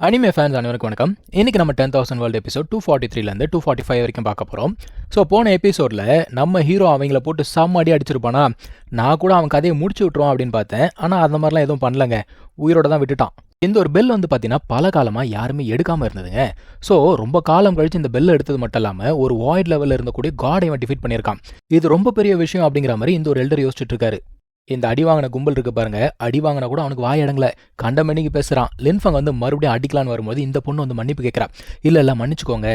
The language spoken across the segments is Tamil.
அனிமே ஃபேன்ஸ் அனைவருக்கும் வணக்கம். இன்னைக்கு நம்ம 10,000 வேர்ல்டு எபிசோட் 243லேருந்து 245 வரைக்கும் பார்க்க போகிறோம். ஸோ போன எபிசோடில் நம்ம ஹீரோ அவங்கள போட்டு செம்ம அடி அடிச்சிருப்பானா, நான் கூட அவன் கதையை முடிச்சு விட்ருவான் அப்படின்னு பார்த்தேன். ஆனால் அந்த மாதிரிலாம் எதுவும் பண்ணலங்க, உயிரோட தான் விட்டுட்டான். இந்த ஒரு பெல் வந்து பார்த்தீங்கன்னா பல காலமாக யாருமே எடுக்காமல் இருந்ததுங்க. ஸோ ரொம்ப காலம் கழிச்சு இந்த பெல் எடுத்தது மட்டும் இல்லாமல் ஒரு வாய்ட் லெவலில் இருந்தக்கூடிய காடை இவன் டிஃபீட் பண்ணியிருக்கான். இது ரொம்ப பெரிய விஷயம் அப்படிங்கிற மாதிரி இந்த ஒரு எல்டர் யோசிச்சுட்டு இருக்காரு. இந்த அடி வாங்கின கும்பல் இருக்கு பாருங்க, அடி வாங்கினா கூட அவனுக்கு வாய் அடங்கல, கண்டமணிக்கு பேசுறான். லின்ஃபங் வந்து மறுபடியும் அடிக்கலான்னு வரும்போது இந்த பொண்ணு வந்து மன்னிப்பு கேட்கறா. இல்ல மன்னிச்சுக்கோங்க,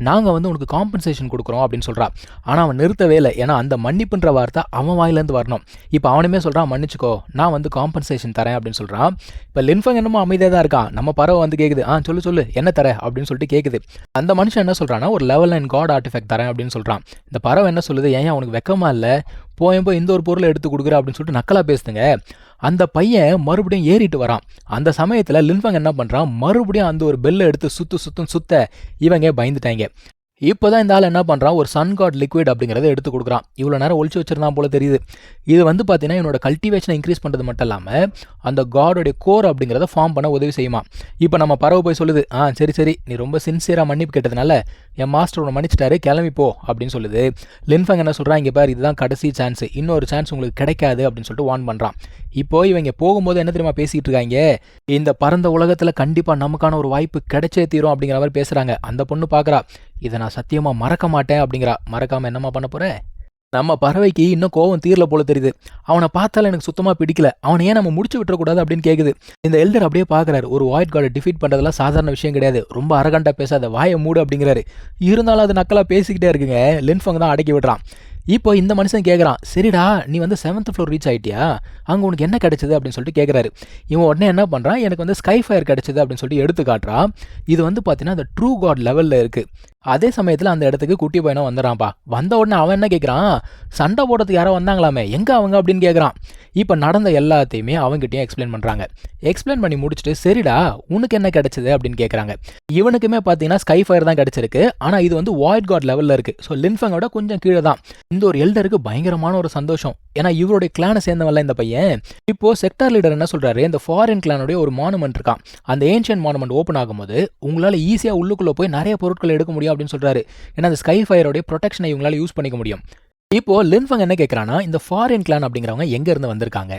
நாங்க வந்து உனக்கு காம்பன்சேஷன் கொடுக்குறோம் அப்படின்னு சொல்றா. ஆனா அவன் நிறுத்தவே இல்லை, ஏன்னா அந்த மன்னிப்புன்ற வார்த்தை அவன் வாயிலேருந்து வரணும். இப்போ அவனுமே சொல்றான், மன்னிச்சுக்கோ, நான் வந்து காம்பன்சேஷன் தரேன் அப்படின்னு சொல்றான். இப்போ லின்ஃபங் என்னமோ அமைதியாக தான் இருக்கான். நம்ம பறவை வந்து கேக்குது, சொல்லு என்ன தர அப்படின்னு சொல்லிட்டு கேக்குது. அந்த மனுஷன் என்ன சொல்றான்னா, ஒரு லெவல் 9 காட் ஆர்டிஃபெக்ட் தரேன் அப்படின்னு சொல்றான். இந்த பறவை என்ன சொல்லுது, ஏன் அவனுக்கு வெக்கமா இல்லை, போய் இந்த ஒரு பொருளை எடுத்து கொடுக்குற அப்படின்னு சொல்லிட்டு நக்கலா பேசுதுங்க. அந்த பையன் மறுபடியும் ஏறிட்டு வரான். அந்த சமயத்தில் லின்ஃபங் என்ன பண்ணுறான், மறுபடியும் அந்த ஒரு பெல்லை எடுத்து சுத்த இவங்க பயந்துட்டாங்க. இப்போதான் இந்த ஆள் என்ன பண்ணுறான், ஒரு சன் காட் லிக்விட் அப்படிங்கிறத எடுத்து கொடுக்குறான். இவ்வளோ நேரம் ஒழிச்சு வச்சிருந்தான் போல தெரியுது. இது வந்து பார்த்தீங்கன்னா என்னோட கல்டிவேஷனை இன்க்ரீஸ் பண்ணுறது மட்டும் இல்லாமல் அந்த காடோடைய கோர் அப்படிங்கிறத ஃபார்ம் பண்ண உதவி செய்யுமா. இப்போ நம்ம பறவை போய் சொல்லுது, சரி நீ ரொம்ப சின்சியராக மன்னிப்பு கேட்டதுனால என் மாஸ்டர் உன்னை மன்னிச்சிட்டாரு, கிளம்பி போ அப்படின்னு சொல்லுது. லின்ஃபங் என்ன சொல்கிறான், இங்கே பாரு இதுதான் கடைசி சான்ஸ், இன்னொரு சான்ஸ் உங்களுக்கு கிடைக்காது அப்படின்னு சொல்லிட்டு வார்ன் பண்ணுறான். இப்போ இவங்க போகும்போது என்ன தெரியுமா பேசிகிட்டு இருக்காங்க, இந்த பரந்த உலகத்தில் கண்டிப்பாக நமக்கான ஒரு வாய்ப்பு கிடைச்சே தீரும் அப்படிங்கிற மாதிரி பேசுகிறாங்க. அந்த பொண்ணு பார்க்குறா, இதை நான் சத்தியமாக மறக்க மாட்டேன் அப்படிங்கிறா. மறக்காமல் என்னம்மா பண்ண போகிறேன். நம்ம பறவைக்கு இன்னும் கோவம் தீரல போல தெரியுது. அவனை பார்த்தாலும் எனக்கு சுத்தமாக பிடிக்கல, அவனை ஏன் நம்ம முடிச்சு விட்டுறக்கூடாது அப்படின்னு கேட்குது. இந்த எல்டர் அப்படியே பார்க்குறாரு, ஒரு வாய்ட் கார்டை டிஃபீட் பண்ணுறதுலாம் சாதாரண விஷயம் கிடையாது, ரொம்ப அரகண்டா பேசாத, வாயை மூடு அப்படிங்கிறாரு. இருந்தாலும் அது நக்கலாக பேசிக்கிட்டே இருக்குங்க. லின்ஃபங் தான் அடக்கி விடுறான். இப்போ இந்த மனுஷன் கேட்குறான், சரிடா நீ வந்து 7th ஃப்ளோர் ரீச் ஆகிட்டியா, அங்கே உனக்கு என்ன கிடைச்சது அப்படின்னு சொல்லிட்டு கேட்குறாரு. இவன் உடனே என்ன பண்ணுறான், எனக்கு வந்து ஸ்கை ஃபயர் கிடைச்சது அப்படின்னு சொல்லிட்டு எடுத்து காட்டுறான். இது வந்து பார்த்தீங்கன்னா அந்த ட்ரூ காட் லெவலில் இருக்குது. அதே சமயத்தில் அந்த இடத்துக்கு குட்டி பையனும் வந்துடுறான்ப்பா. வந்த உடனே அவன் என்ன கேட்குறான், சண்டை போடுறதுக்கு யாரோ வந்தாங்களாமே, எங்கே அவங்க அப்படின்னு கேட்குறான். இப்போ நடந்த எல்லாத்தையுமே அவங்ககிட்டயும் எக்ஸ்பிளைன் பண்ணுறாங்க. எக்ஸ்பிளைன் பண்ணி முடிச்சுட்டு, சரிடா உனக்கு என்ன கிடைச்சது அப்படின்னு கேட்குறாங்க. இவனுக்குமே பார்த்தீங்கன்னா ஸ்கை ஃபயர் தான் கிடைச்சிருக்கு, ஆனால் இது வந்து வாய்ட் காட் லெவலில் இருக்குது. ஸோ லின்ஃபங்கோட கொஞ்சம் கீழே தான். இந்த ஒரு எல்டருக்கு பயங்கரமான ஒரு சந்தோஷம், ஏன்னா இவருடைய கிளானை சேர்ந்தவன்ல இந்த பையன். இப்போ செக்டார் லீடர் என்ன சொல்றாரு, இந்த ஃபாரின் கிளானுடைய ஒரு மானுமெண்ட் இருக்கான், அந்த ஏன்ஷியன்ட் மானுமெண்ட் ஓப்பன் ஆகும்போது உங்களால் ஈஸியாக உள்ளுக்குள்ளே போய் நிறைய பொருட்கள் எடுக்க முடியும் அப்படின்னு சொல்றாரு. ஏன்னா அந்த ஸ்கை ஃபயரோடைய ப்ரொடெக்ஷனை இவங்களால யூஸ் பண்ணிக்க முடியும். இப்போ லின்ஃபங் என்ன கேட்குறான்னா, இந்த ஃபாரின் கிளான் அப்படிங்கிறவங்க எங்க இருந்து வந்திருக்காங்க.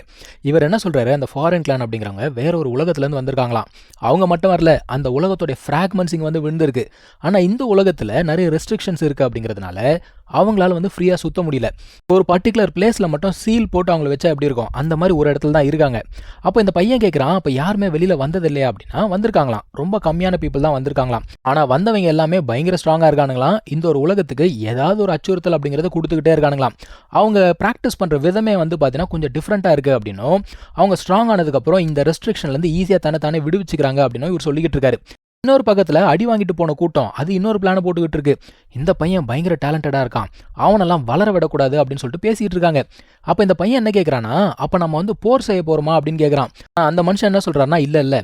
இவர் என்ன சொல்றாரு, அந்த ஃபாரின் கிளான் அப்படிங்கிறவங்க வேற ஒரு உலகத்துலேருந்து வந்திருக்காங்களாம். அவங்க மட்டும் வரல, அந்த உலகத்தோடைய ஃப்ராக்மெண்ட்ஸ் இங்கே வந்து விழுந்திருக்கு. ஆனால் இந்த உலகத்தில் நிறைய ரெஸ்ட்ரிக்ஷன்ஸ் இருக்குது அப்படிங்கிறதுனால அவங்களால வந்து ஃப்ரீயாக சுத்த முடியல. ஒரு பர்டிகுலர் பிளேஸில் மட்டும் சீல் போட்டு அவங்கள வச்சா எப்படி இருக்கும், அந்த மாதிரி ஒரு இடத்துல தான் இருக்காங்க. அப்போ இந்த பையன் கேட்குறான், அப்போ யாருமே வெளியில் வந்தது இல்லையா அப்படின்னா, வந்திருக்காங்களாம், ரொம்ப கம்மியான பீப்புள் தான் வந்திருக்காங்களாம். ஆனால் வந்தவங்க எல்லாமே பயங்கர ஸ்ட்ராங்காக இருக்கானுங்களாம். இந்த ஒரு உலகத்துக்கு ஏதாவது ஒரு அச்சுறுத்தல் அப்படிங்கிறத கொடுத்துக்கிட்டே இருக்கானுங்களாம். அவங்க ப்ராக்டிஸ் பண்ணுற விதமே வந்து பார்த்தீங்கன்னா கொஞ்சம் டிஃப்ரெண்ட்டாக இருக்குது அப்படின்னும், அவங்க ஸ்ட்ராங் ஆனதுக்கப்புறம் இந்த ரெஸ்ட்ரிக்ஷன்லேருந்து ஈஸியாக தானே விடுவிச்சுக்கிறாங்க அப்படின்னும் இவர் சொல்லிக்கிட்டு இருக்காரு. இன்னொரு பக்கத்தில் அடி வாங்கிட்டு போன கூட்டம் அது இன்னொரு பிளானை போட்டுக்கிட்டு இருக்கு. இந்த பையன் பயங்கர டேலண்டடாக இருக்கான், அவனெல்லாம் வளர விடக்கூடாது அப்படின்னு சொல்லிட்டு பேசிகிட்டு இருக்காங்க. அப்போ இந்த பையன் என்ன கேட்குறான்னா, அப்போ நம்ம வந்து போர் செய்ய போகிறோமா அப்படின்னு கேட்குறான். அந்த மனுஷன் என்ன சொல்கிறாருன்னா, இல்லை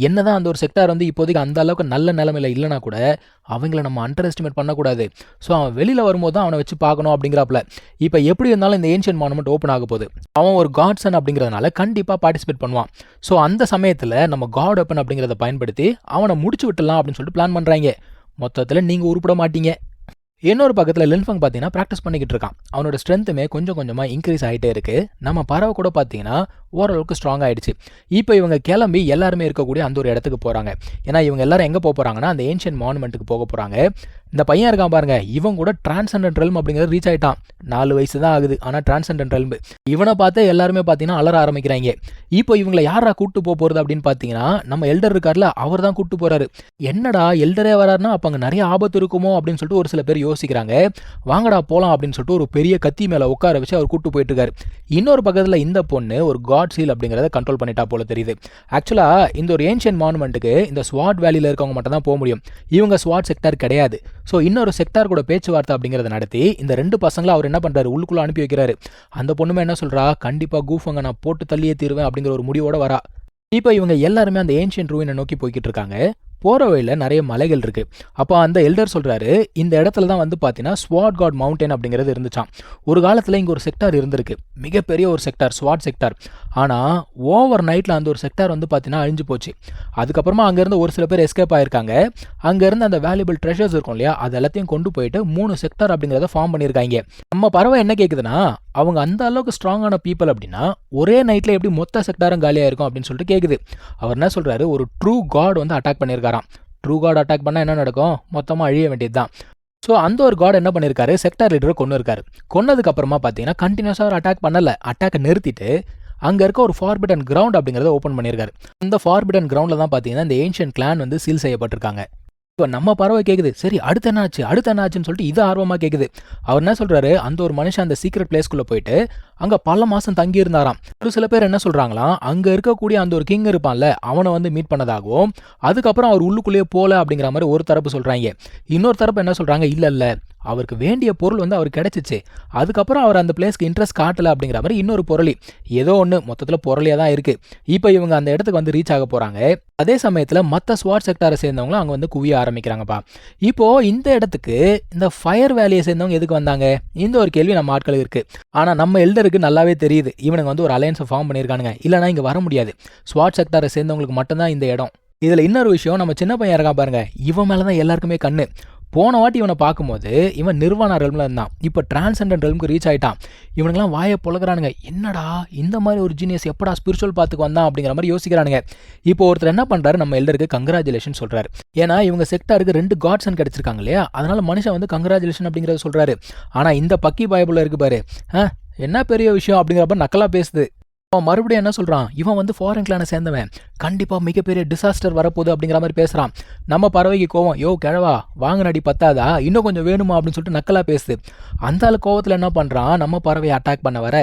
என்னதான் அந்த ஒரு செக்டார் வந்து இப்போதைக்கு அந்த அளவுக்கு நல்ல நிலைமையில் இல்லைனா கூட அவங்கள நம்ம அண்டர் எஸ்டிமேட் பண்ணக்கூடாது. ஸோ அவன் வெளியில் வரும்போது தான் அவனை வச்சு பார்க்கணும் அப்படிங்கிறாப்புல. இப்போ எப்படி இருந்தாலும் இந்த ஏன்ஷியன்ட் மானுமெண்ட் ஓப்பன் ஆக போகுது, அவன் ஒரு காட்சன் அப்படிங்கிறதுனால கண்டிப்பாக பார்ட்டிசிபேட் பண்ணுவான். ஸோ அந்த சமயத்தில் நம்ம காட் வெப்பன் அப்படிங்கிறத பயன்படுத்தி அவனை முடிச்சு விட்டுலாம் அப்படின்னு சொல்லிட்டு பிளான் பண்ணுறாங்க. மொத்தத்தில் நீங்கள் உருப்பிட மாட்டீங்க. இன்னொரு பக்கத்தில் லின்ஃபங் பார்த்தீங்கன்னா ப்ராக்டிஸ் பண்ணிக்கிட்டு இருக்கான். அவனோட ஸ்ட்ரென்த்துமே கொஞ்சம் கொஞ்சமாக இன்க்ரீஸ் ஆகிட்டே இருக்குது. நம்ம பறவை கூட பார்த்தீங்கன்னா ஓரளவுக்கு ஸ்ட்ராங் ஆகிடுச்சு. இப்போ இவங்க கிளம்பி எல்லாருமே இருக்கக்கூடிய அந்த ஒரு இடத்துக்கு போகிறாங்க. ஏன்னா இவங்க எல்லாரும் எங்கே போகிறாங்கன்னா, அந்த ஏன்ஷியன்ட் மானுமெண்ட்டுக்கு போக போகிறாங்க. இந்த பையன் இருக்கான் பாருங்க, இவன் கூட டிரான்செண்டன்ட் ரெல்ம் அப்படிங்கிறது ரீச் ஆகிட்டான். 4 வயசு தான் ஆகுது, ஆனால் டிரான்செண்டன்ட் ரெல்ம். இவனை பார்த்து எல்லாருமே பார்த்தீங்கன்னா அலற ஆரம்பிக்கிறாங்க. இப்போ இவங்களை யாரா கூட்டு போகிறது அப்படின்னு பார்த்தீங்கன்னா, நம்ம எல்டர் இருக்கார்ல, அவர் தான் கூட்டு போகிறாரு. என்னடா எல்டரே வராருன்னா அப்போ அங்கே நிறைய ஆபத்து இருக்குமோ அப்படின்னு சொல்லிட்டு ஒரு சில பேர் யோசிக்கிறாங்க. வாங்கடா போகலாம் அப்படின்னு சொல்லிட்டு ஒரு பெரிய கத்தி மேலே உட்கார வச்சு அவர் கூட்டு போயிட்டு இருக்காரு. இன்னொரு பக்கத்தில் இந்த பொண்ணு ஒரு காட் சீல் அப்படிங்கிறத கண்ட்ரோல் பண்ணிட்டா போல தெரியுது. ஆக்சுவலாக இந்த ஒரு ஏன்ஷியன்ட் மானுமெண்ட்டுக்கு இந்த ஸ்வாட் வேலியில் இருக்கவங்க மட்டும் தான் போக முடியும். இவங்க ஸ்வாட் செக்டார் கிடையாது. ஸோ இன்னொரு செக்டார் கூட பேச்சுவார்த்தை அப்படிங்கிறத நடத்தி இந்த 2 பசங்களை அவர் என்ன பண்ணுறாரு, உள்ளுக்குள்ளே அனுப்பி வைக்கிறாரு. அந்த பொண்ணுமே என்ன சொல்கிறா, கண்டிப்பாக கூஃபங்க நான் போட்டு தள்ளியே தீருவேன் அப்படிங்கிற ஒரு முடிவோட வரா. இப்போ இவங்க எல்லாருமே அந்த ஏன்ஷியன்ட் ரூயினை நோக்கி போய்கிட்டு இருக்காங்க. போகிற வழியில் நிறைய மலைகள் இருக்குது. அப்போ அந்த எல்டர் சொல்கிறாரு, இந்த இடத்துல தான் வந்து பார்த்தீங்கன்னா ஸ்வாட் காட் மவுண்டன் அப்படிங்கிறது இருந்துச்சான். ஒரு காலத்தில் இங்கே ஒரு செக்டார் இருந்திருக்கு, மிகப்பெரிய ஒரு செக்டார், ஸ்வாட் செக்டார். ஆனால் ஓவர் நைட்டில் அந்த ஒரு செக்டார் வந்து பார்த்தீங்கன்னா அழிஞ்சு போச்சு. அதுக்கப்புறமா அங்கேருந்து ஒரு சில பேர் எஸ்கேப் ஆகிருக்காங்க. அங்கேருந்து அந்த வேல்யூபிள் ட்ரெஷர்ஸ் இருக்கும் இல்லையா, அது எல்லாத்தையும் கொண்டு போயிட்டு 3 செக்டார் அப்படிங்கிறத ஃபார்ம் பண்ணியிருக்காங்க. நம்ம பறவை என்ன கேட்குதுன்னா, அவங்க அந்த அளவுக்கு ஸ்ட்ராங்கான பீப்புள் அப்படின்னா ஒரே நைட்டில் எப்படி மொத்த செக்டாரும் காலியாக இருக்கும் அப்படின்னு சொல்லிட்டு கேட்குது. அவர் என்ன சொல்கிறாரு, ஒரு ட்ரூ காட் வந்து அட்டாக் பண்ணியிருக்காராம். ட்ரூ காட் அட்டாக் பண்ணால் என்ன நடக்கும், மொத்தமாக அழிய வேண்டியது தான். ஸோ அந்த ஒரு காட் என்ன பண்ணியிருக்காரு, செக்டார் லீடரை கொண்டு இருக்காரு. கொன்னதுக்கு அப்புறமா பார்த்தீங்கன்னா கண்டினியூஸாக அவர் அட்டாக் பண்ணலை, அட்டாக்கை நிறுத்திட்டு அங்கே இருக்க ஒரு ஃபார்பிடன் கிரவுண்ட் அப்படிங்கிறத ஓப்பன் பண்ணியிருக்காரு. அந்த ஃபார்பிடன் கிரவுண்டில் தான் பார்த்தீங்கன்னா இந்த ஏன்ஷியன்ட் கிளான் வந்து சீல் செய்யப்பட்டிருக்காங்க. இப்போ நம்ம பறவை கேட்குது, சரி அடுத்து என்னாச்சுன்னு சொல்லிட்டு இது ஆர்வமாக கேட்குது. அவர் என்ன சொல்கிறாரு, அந்த ஒரு மனுஷன் அந்த சீக்ரெட் பிளேஸ்க்குள்ளே போயிட்டு அங்கே பல மாதம் தங்கி இருந்தாராம். ஒரு சில பேர் என்ன சொல்கிறாங்களாம், அங்கே இருக்கக்கூடிய அந்த ஒரு கிங் இருப்பான்ல, அவனை வந்து மீட் பண்ணதாகவும், அதுக்கப்புறம் அவர் உள்ளுக்குள்ளேயே போகல அப்படிங்கிற மாதிரி ஒரு தரப்பு சொல்கிறாங்க. இன்னொரு தரப்பு என்ன சொல்கிறாங்க, இல்லை அவருக்கு வேண்டிய பொருள் வந்து அவர் கிடைச்சிச்சு, அதுக்கப்புறம் அவர் அந்த பிளேஸ்க்கு இன்ட்ரெஸ்ட் காட்டலை அப்படிங்கிற மாதிரி இன்னொரு பொருளி, ஏதோ ஒன்று மொத்தத்தில் பொருளியாக தான் இருக்குது. இப்போ இவங்க அந்த இடத்துக்கு வந்து ரீச் ஆக போகிறாங்க. அதே சமயத்தில் மற்ற ஸ்வாட் செக்டாரை சேர்ந்தவங்களும் அங்கே வந்து குவிய ஆரம்பிக்கிறாங்கப்பா. இப்போது இந்த இடத்துக்கு இந்த ஃபயர் வேலியை சேர்ந்தவங்க எதுக்கு வந்தாங்க, இந்த ஒரு கேள்வி நம்ம ஆட்களுக்கு இருக்குது. ஆனால் நம்ம எல்டருக்கு நல்லாவே தெரியுது, இவனுங்க வந்து ஒரு அலையன்ஸை ஃபார்ம் பண்ணியிருக்கானுங்க, இல்லைனா இங்கே வர முடியாது. ஸ்வாட் செக்டாரை சேர்ந்தவங்களுக்கு மட்டும்தான் இந்த இடம். இதில் இன்னொரு விஷயம், நம்ம சின்ன பையன் இருக்கான் பாருங்க, இவன் மேலே தான் எல்லாருக்குமே கண்ணு. போன வாட்டி இவனை பார்க்கும்போது இவன் நிர்வாண ரெல்மில் இருந்தான், இப்போ டிரான்செண்டன்ட் ரெல்முக்கு ரீச் ஆகிட்டான். இவனுங்களாம் வாயை புலகிறானுங்க, என்னடா இந்த மாதிரி ஒரு ஜீனியஸ் எப்படா ஸ்பிரிச்சுவல் பார்த்துக்கு வந்தான் அப்படிங்கிற மாதிரி யோசிக்கிறானுங்க. இப்போ ஒருத்தர் என்ன பண்ணுறாரு, நம்ம எல்டருக்கு கங்க்ராச்சுலேஷன் சொல்கிறாரு. ஏன்னா இவங்க செக்டாருக்கு 2 காட்ஸன் கிடச்சிருக்காங்க இல்லையா, அதனால மனுஷன் வந்து கங்க்ராச்சுலேஷன் அப்படிங்கிறத சொல்கிறாரு. ஆனால் இந்த பக்கி பைபிளில் இருக்கு பாரு, என்ன பெரிய விஷயம் அப்படிங்கிறப்ப நக்கலாக பேசுது. அவன் மறுபடியும் என்ன சொல்கிறான், இவன் வந்து ஃபாரின் கிளானை சேர்ந்தவன், கண்டிப்பாக மிகப்பெரிய டிசாஸ்டர் வரப்போகுது அப்படிங்கிற மாதிரி பேசுகிறான். நம்ம பறவைக்கு கோவம், யோ கிழவா வாங்கினடி பத்தாதா, இன்னும் கொஞ்சம் வேணுமா அப்படின்னு சொல்லிட்டு நக்கலாக பேசுது. அந்த ஆள் கோவத்தில் என்ன பண்ணுறான், நம்ம பறவையை அட்டாக் பண்ண வர,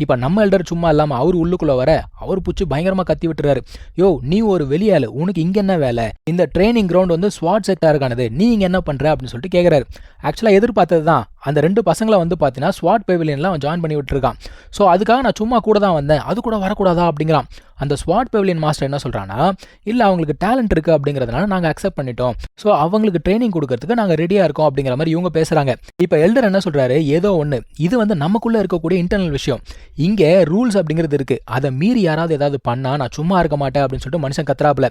இப்போ நம்ம எல்டர் சும்மா இல்லாமல் அவர் உள்ளுக்குள்ளே வர, அவர் பிடிச்சி பயங்கரமாக கத்தி விட்டுறாரு. யோ நீ ஒரு வெளியாள், உனக்கு இங்கே என்ன வேலை, இந்த ட்ரைனிங் கிரவுண்ட் வந்து ஸ்வாட் செக்டாருக்கானது, நீ இங்கே என்ன பண்ணுற அப்படின்னு சொல்லிட்டு கேட்குறாரு. ஆக்சுவலாக எதிர்பார்த்தது தான், அந்த 2 பசங்களை வந்து பார்த்தீங்கன்னா ஸ்வாட் பெவிலியனில் அவன் ஜாயின் பண்ணி விட்டுருக்கான். ஸோ அதுக்காக நான் சும்மா கூட தான் வந்தேன், அது கூட வரக்கூடாதா அப்படிங்கிறான். அந்த ஸ்வாட் பெவிலியன் மாஸ்டர் என்ன சொல்கிறான்னா, இல்லை அவங்களுக்கு டேலண்ட் இருக்குது அப்படிங்கிறதுனால நாங்கள் அக்செப்ட் பண்ணிட்டோம், ஸோ அவங்களுக்கு ட்ரைனிங் கொடுக்கறதுக்கு நாங்கள் ரெடியாக இருக்கோம் அப்படிங்கிற மாதிரி இவங்க பேசுகிறாங்க. இப்போ எல்டர் என்ன சொல்கிறாரு, ஏதோ ஒன்று, இது வந்து நமக்குள்ளே இருக்கக்கூடிய இன்டர்னல் விஷயம், இங்கே ரூல்ஸ் அப்படிங்கிறது இருக்குது, அதை மீறி யாராவது ஏதாவது பண்ணால் நான் சும்மா இருக்க மாட்டேன் அப்படின்னு சொல்லிட்டு மனுஷன் கத்துறாப்புல.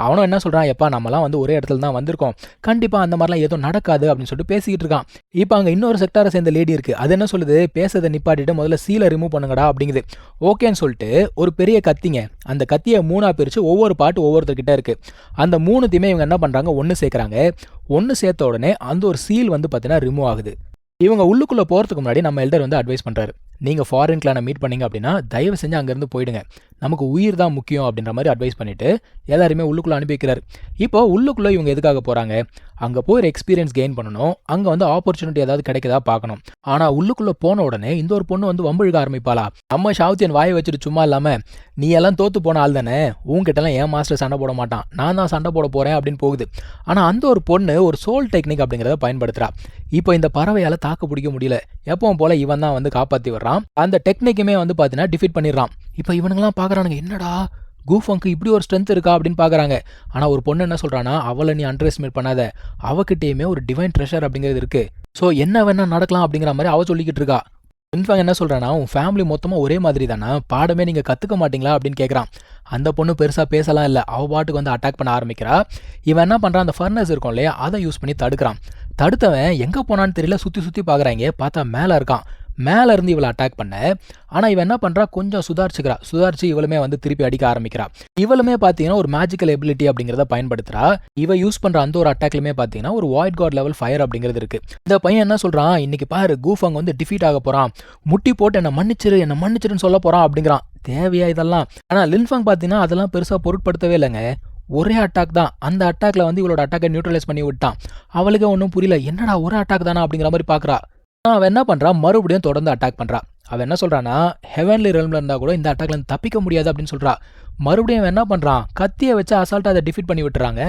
அவனும் என்ன சொல்கிறான், எப்பா நம்மலாம் வந்து ஒரே இடத்துல தான் வந்திருக்கோம், கண்டிப்பாக அந்த மாதிரிலாம் எதுவும் நடக்காது அப்படின்னு சொல்லிட்டு பேசிக்கிட்டு இருக்கான். இப்போ அங்கே இன்னொரு செக்டாரை சேர்ந்த லேடி இருக்குது, அது என்ன சொல்லுது, பேசுறதை நிப்பாட்டிட்டு முதல்ல சீலை ரிமூவ் பண்ணுங்கடா அப்படிங்குது. ஓகேன்னு சொல்லிட்டு ஒரு பெரிய கத்திங்க, அந்த கத்தியை 3ஆக பிரித்து ஒவ்வொரு பாட்டு ஒவ்வொருத்தர்கிட்ட இருக்குது. அந்த 3த்தையுமே இவங்க என்ன பண்ணுறாங்க, ஒன்று சேர்க்குறாங்க. ஒன்று சேர்த்த உடனே அந்த ஒரு சீல் வந்து பார்த்தீங்கன்னா ரிமூவ் ஆகுது. இவங்க உள்ளுக்குள்ளே போகிறதுக்கு முன்னாடி நம்ம எல்டர் வந்து அட்வைஸ் பண்ணுறாரு, நீங்கள் ஃபாரின் கிளானை மீட் பண்ணிங்க அப்படின்னா தயவு செஞ்சு அங்கேருந்து போயிடுங்க, நமக்கு உயிர் தான் முக்கியம் அப்படின்ற மாதிரி அட்வைஸ் பண்ணிவிட்டு எல்லாருமே உள்ளுக்குள்ளே அனுப்பி வைக்கிறாரு. இப்போ உள்ளுக்குள்ளே இவங்க எதுக்காக போகிறாங்க, அங்கே போய் ஒரு எக்ஸ்பீரியன்ஸ் கெயின் பண்ணணும், அங்கே வந்து ஆப்பர்ச்சுனிட்டி ஏதாவது கிடைக்கதா பார்க்கணும். ஆனால் உள்ளுக்குள்ளே போன உடனே இந்த ஒரு பொண்ணு வந்து வம்பிழுக்க ஆரம்பிப்பாளா. நம்ம ஷாவுத்தியன் வாயை வச்சுட்டு சும்மா இல்லாமல், நீ எல்லாம் தோற்று போன ஆள் தானே, உங்ககிட்டலாம் ஏன் மாஸ்டர் சண்டை போட மாட்டான், நான் தான் சண்டை போட போகிறேன் அப்படின்னு போகுது. ஆனால் அந்த ஒரு பொண்ணு ஒரு சோல் டெக்னிக் அப்படிங்கிறத பயன்படுத்துகிறா. இப்போ இந்த பறவையால் தாக்கு பிடிக்க முடியல, எப்பவும் போல் இவன் தான் வந்து காப்பாற்றி வர்றான். அந்த டெக்னிக்குமே வந்து பார்த்தீங்கன்னா டிஃபீட் பண்ணிடுறான். இப்போ இவனுங்களாம் பார்க்குறானுங்க, என்னடா கூஃபங்க்கு இப்படி ஒரு ஸ்ட்ரென்த் இருக்கா அப்படின்னு பார்க்குறாங்க. ஆனால் ஒரு பொண்ணு என்ன சொல்கிறான்னா, அவளை நீ அண்டர் எஸ்டிமேட் பண்ணாத, அவகிட்டேயுமே ஒரு டிவைன் ட்ரெஷர் அப்படிங்கிறது இருக்குது, ஸோ என்ன வேணால் நடக்கலாம் அப்படிங்கிற மாதிரி அவள் சொல்லிக்கிட்டு இருக்கா. இன்ஃபேக்ட் என்ன சொல்கிறான்னா, உன் ஃபேமிலி மொத்தமாக ஒரே மாதிரி தானே, பாடமே நீங்கள் கற்றுக்க மாட்டீங்களா அப்படின்னு கேட்குறான். அந்த பொண்ணு பெருசாக பேசலாம் இல்லை, அவள் பாட்டுக்கு வந்து அட்டாக் பண்ண ஆரம்பிக்கிறா. இவன் என்ன பண்ணுறான், அந்த ஃபர்னஸ் இருக்கும் இல்லையா, அதை யூஸ் பண்ணி தடுக்கிறான். தடுத்தவன் எங்கே போனான்னு தெரியல, சுற்றி சுற்றி பார்க்குறாங்க, பார்த்தா மேலே இருக்கான். மேலே இருந்து இவளை அட்டாக் பண்ண, ஆனால் இவன் என்ன பண்ணுறா, கொஞ்சம் சுதாரிச்சு இவளுமே வந்து திருப்பி அடிக்க ஆரம்பிக்கிறா. இவளுமே பார்த்தீங்கன்னா ஒரு மேஜிக்கல் எபிலிட்டி அப்படிங்கிறத பயன்படுத்துகிறா. இவ யூஸ் பண்ணுற அந்த ஒரு அட்டாக்லையுமே பார்த்தீங்கன்னா ஒரு வாய்ட் காட் லெவல் ஃபயர் அப்படிங்கிறது இருக்குது. இந்த பையன் என்ன சொல்கிறான், இன்னைக்கு பாரு கூஃபங் வந்து டிஃபீட் ஆக போகிறான், முட்டி போட்டு என்னை மன்னிச்சிருன்னு சொல்ல போகிறான் அப்படிங்கிறான். தேவையா இதெல்லாம்? ஆனால் லின்ஃபங் பார்த்தீங்கன்னா அதெல்லாம் பெருசாக பொருட்படுத்தவே இல்லைங்க. ஒரே அட்டாக் தான், அந்த அட்டாக்ல வந்து இவளோட அட்டாக்கை நியூட்ரலைஸ் பண்ணி விட்டான். அவளுக்கு ஒன்றும் புரியல, என்னடா ஒரு அட்டாக் தானா அப்படிங்கிற மாதிரி பார்க்குறா. அவன் என்ன பண்ணுறான், மறுபடியும் தொடர்ந்து அட்டாக் பண்ணுறான். அவன் என்ன சொல்கிறான்னா, ஹெவன்லி ரெல்மில் இருந்தால் கூட இந்த அட்டாக்லேருந்து தப்பிக்க முடியாது அப்படின்னு சொல்கிறா. மறுபடியும் அவன் என்ன பண்ணுறான், கத்தியை வச்சு அசால்ட்டாக அதை டிஃபீட் பண்ணி விட்டுறாங்க.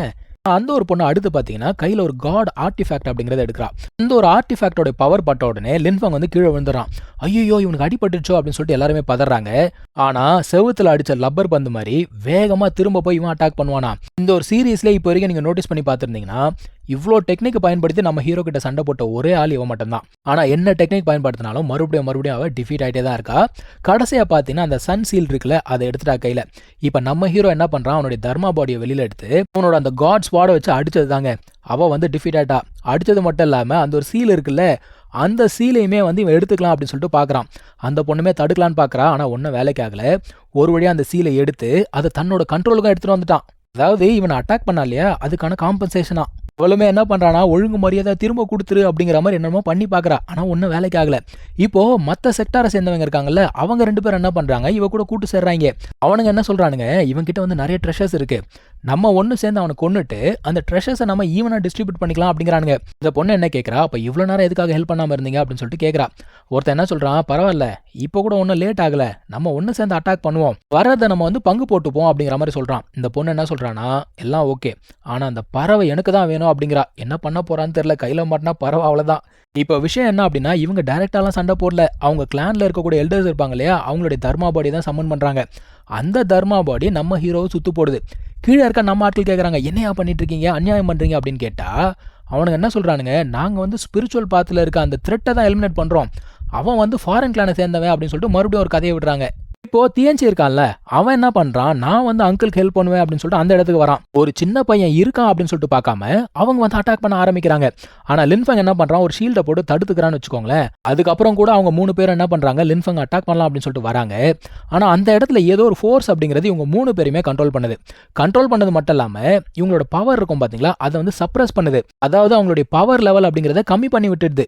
அந்த ஒரு பொண்ணு அடுத்து பார்த்தீங்கன்னா கையில் ஒரு காட் ஆர்டிஃபேக்ட் அப்படிங்கிறத எடுக்கிறா. இந்த ஒரு ஆர்டிஃபேக்டோட பவர் பட்ட உடனே லின்ஃபங் வந்து கீழே விழுந்துறான். ஐயோ இவனுக்கு அடிபட்டுச்சோ அப்படின்னு சொல்லிட்டு எல்லாருமே பதறாங்க. ஆனா செவுத்துல அடிச்ச லப்பர் பந்து மாதிரி வேகமா திரும்ப போய் இவன் அட்டாக் பண்ணுவானா. இந்த ஒரு சீரீஸ்ல இப்போ வரைக்கும் நீங்க நோட்டீஸ் பண்ணி பார்த்துருந்தீங்கன்னா இவ்வளோ டெக்னிக் பயன்படுத்தி நம்ம ஹீரோ கிட்ட சண்டை போட்ட ஒரே ஆள் இவன் மட்டும்தான். ஆனா என்ன டெக்னிக் பயன்படுத்தினாலும் மறுபடியும் அவ டிஃபீட் ஆகிட்டே தான் இருக்கா. கடைசியா பார்த்தீங்கன்னா அந்த சன் சீல் இருக்குல்ல அதை எடுத்துட்டா கையில. இப்போ நம்ம ஹீரோ என்ன பண்றான், அவனுடைய தர்மா பாடியை வெளியில எடுத்து அவனோட அந்த காட் ஸ்வாடை வச்சு அடிச்சது தாங்க. அவ வந்து டிஃபீட் ஆயிட்டா. அடிச்சது மட்டும் இல்லாம அந்த ஒரு சீல் இருக்குல்ல அந்த சீலையுமே வந்து இவன் எடுத்துக்கலாம் அப்படின்னு சொல்லிட்டு பார்க்குறான். அந்த பொண்ணுமே தடுக்கலான்னு பார்க்குறா. ஆனால் ஒன்றும் வேலைக்கு ஆகல. ஒரு வழியாக அந்த சீலை எடுத்து அதை தன்னோட கண்ட்ரோலுக்கும் எடுத்துகிட்டு வந்துட்டான். அதாவது இவனை அட்டாக் பண்ணா இல்லையா அதுக்கான காம்பன்சேஷனா. அவளுமே என்ன பண்ணுறானா ஒழுங்கு மரியாதை திரும்ப கொடுத்துரு அப்படிங்கிற மாதிரி என்னமோ பண்ணி பார்க்குறா. ஆனால் ஒன்றும் வேலைக்கு ஆகலை. இப்போது மற்ற செக்டாரை சேர்ந்தவங்க இருக்காங்கல்ல அவங்க 2 பேரும் என்ன பண்ணுறாங்க, இவ கூட கூட்டு சேர்றாங்க. அவனுங்க என்ன சொல்கிறானுங்க, இவன்கிட்ட வந்து நிறைய ட்ரெஷர்ஸ் இருக்குது, நம்ம ஒன்று சேர்ந்து அவனை கொண்டுட்டு அந்த ட்ரெஷர்ஸை நம்ம ஈவனாக டிஸ்ட்ரிபியூட் பண்ணிக்கலாம் அப்படிங்கிறானுங்க. இந்த பொண்ணு என்ன கேட்குறா, அப்போ இவ்வளோ நேரம் எதுக்காக ஹெல்ப் பண்ணாமல் இருந்தீங்க அப்படின்னு சொல்லிட்டு கேட்குறா. ஒருத்தன் என்ன சொல்கிறான், பரவாயில்ல இப்போ கூட ஒன்றும் லேட் ஆகலை, நம்ம ஒன்று சேர்ந்து அட்டாக் பண்ணுவோம், வரதை நம்ம வந்து பங்கு போட்டுப்போம் அப்படிங்கிற மாதிரி சொல்கிறான். இந்த பொண்ணு என்ன சொல்கிறான்னா, எல்லாம் ஓகே ஆனால் அந்த பறவை எனக்கு தான் வேணும் அப்படிங்கிறா. என்ன பண்ண போறான்னு தெரியல, கையில் மாட்டினா பறவை அவ்வளோதான். இப்போ விஷயம் என்ன அப்படின்னா, இவங்க டைரெக்டாலாம் சண்டை போடல, அவங்க கிளானில் இருக்கக்கூடிய எல்டர்ஸ் இருப்பாங்க இல்லையா அவங்களுடைய தர்மா பாடி தான் சம்மன் பண்ணுறாங்க. அந்த தர்மா பாடி நம்ம ஹீரோவை சுத்து போடுது. கீழே இருக்க நம்ம ஆட்கள் கேட்குறாங்க, என்னையா பண்ணிட்டு இருக்கீங்க, அநியாயம் பண்ணுறீங்க அப்படின்னு கேட்டால் அவனுங்க என்ன சொல்கிறானுங்க, நாங்கள் வந்து ஸ்பிரிச்சுவல் பாத்தில் இருக்க அந்த த்ரெட்டை தான் எலிமினேட் பண்ணுறோம், அவன் வந்து ஃபாரின் கிளானை சேர்ந்தவன் அப்படின்னு சொல்லிட்டு மறுபடியும் ஒரு கதையை விடுறாங்க. இப்போ டிஎன்சி இருக்கான்ல அவன் என்ன பண்றான், நான் வந்து அங்கிளுக்கு ஹெல்ப் பண்ணுவேன் அப்படின்னு சொல்லிட்டு அந்த இடத்துக்கு வரான். ஒரு சின்ன பையன் இருக்கான் அப்படின்னு சொல்லிட்டு பார்க்காம அவங்க வந்து அட்டாக் பண்ண ஆரம்பிக்கிறாங்க. ஆனா லின்ஃபங் என்ன பண்றான், ஒரு ஷீல்டை போட்டு தடுத்துக்கிறான்னு வச்சுக்கோங்களேன். அதுக்கப்புறம் கூட அவங்க 3 பேரும் என்ன பண்றாங்க, லின்ஃபங் அட்டாக் பண்ணலாம் அப்படின்னு சொல்லிட்டு வராங்க. ஆனா அந்த இடத்துல ஏதோ ஒரு ஃபோர்ஸ் அப்படிங்கிறது இவங்க 3 பேருமே கண்ட்ரோல் பண்ணது மட்டும் இல்லாம இவங்களோட பவர் இருக்கும் பாத்தீங்களா அதை வந்து சப்ரஸ் பண்ணுது. அதாவது அவங்களுடைய பவர் லெவல் அப்படிங்கிறத கம்மி பண்ணி விட்டுடுது.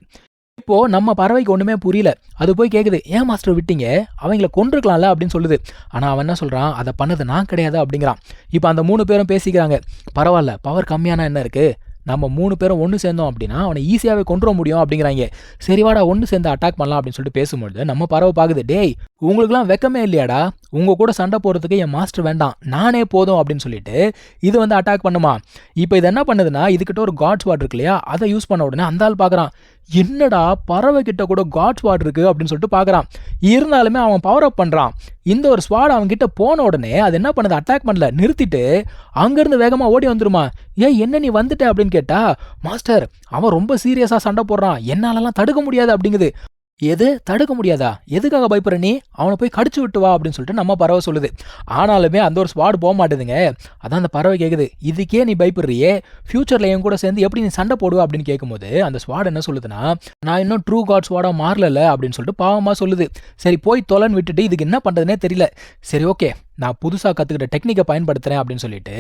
இப்போ நம்ம பறவைக்கு ஒண்ணுமே புரியல. அது போய் கேக்குது, ஏன் மாஸ்டர் விட்டீங்க, அவங்கள கொன்றுக்கலாம்ல அப்படின்னு சொல்லுது. ஆனா அவன் என்ன சொல்றான், அதை பண்ணது நான் கிடையாது அப்படிங்கிறான். இப்போ அந்த 3 பேரும் பேசிக்கிறாங்க, பரவாயில்ல பவர் கம்மியான என்ன இருக்கு, நம்ம 3 பேரும் ஒன்று சேர்ந்தோம் அப்படின்னா அவனை ஈஸியாகவே கொண்டுற முடியும் அப்படிங்கிறாங்க. சரிவாடா ஒன்று சேர்ந்து அட்டாக் பண்ணலாம் அப்படின்னு சொல்லிட்டு பேசும்பொழுது நம்ம பறவை பார்க்குது, டேய் உங்களுக்குலாம் வெக்கமே இல்லையாடா, உங்க கூட சண்டை போடுறதுக்கு என் மாஸ்டர் வேண்டாம், நானே போதும் அப்படின்னு சொல்லிட்டு இது வந்து அட்டாக் பண்ணுமா. இப்போ இது என்ன பண்ணுதுன்னா, இதுகிட்ட ஒரு காட் ஸ்வாட் இருக்கு இல்லையா அதை யூஸ் பண்ண உடனே அந்த ஆள் பார்க்குறான், என்னடா பறவை கிட்ட கூட காட் ஸ்வாட் இருக்கு அப்படின்னு சொல்லிட்டு பார்க்குறான். இருந்தாலுமே அவன் பவர் அப் பண்ணுறான். இந்த ஒரு ஸ்வாட் அவன் கிட்ட போன உடனே அது என்ன பண்ணுது, அட்டாக் பண்ணல, நிறுத்திட்டு அங்கேருந்து வேகமாக ஓடி வந்துருமா. ஏன் என்ன நீ வந்துட்ட அப்படின்னு கேட்டா, மாஸ்டர் அவன் ரொம்ப சீரியஸாக சண்டை போடுறான், என்னாலலாம் தடுக்க முடியாது அப்படிங்குது. எது தடுக்க முடியாதா, எதுக்காக பயப்படுற நீ, அவனை போய் கடிச்சு விட்டு வா அப்படின்னு சொல்லிட்டு நம்ம பறவை சொல்லுது. ஆனாலுமே அந்த ஒரு ஸ்வாட் போக மாட்டேதுங்க. அதான் அந்த பறவை கேட்குது, இதுக்கே நீ பயப்படுறியே, ஃபியூச்சரில் என் கூட சேர்ந்து எப்படி நீ சண்டை போடுவா அப்படின்னு கேட்கும்போது அந்த ஸ்வாட் என்ன சொல்லுதுன்னா, நான் இன்னும் ட்ரூ காட் ஸ்வாடாக மாறல அப்படின்னு சொல்லிட்டு பாவமாக சொல்லுது. சரி போய் தொலைன்னு விட்டுட்டு இதுக்கு என்ன பண்ணுறதுனே தெரியல. சரி ஓகே நான் புதுசாக கற்றுக்கிட்ட டெக்னிக்கை பயன்படுத்துகிறேன் அப்படின்னு சொல்லிட்டு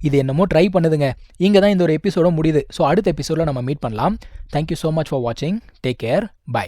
இது என்னமோ ட்ரை பண்ணுதுங்க. இங்கே தான் இந்த ஒரு எபிசோட முடியுது. ஸோ அடுத்த எபிசோடில் நம்ம மீட் பண்ணலாம். தேங்க்யூ ஸோ மச் ஃபார் வாட்சிங். Take care. பை.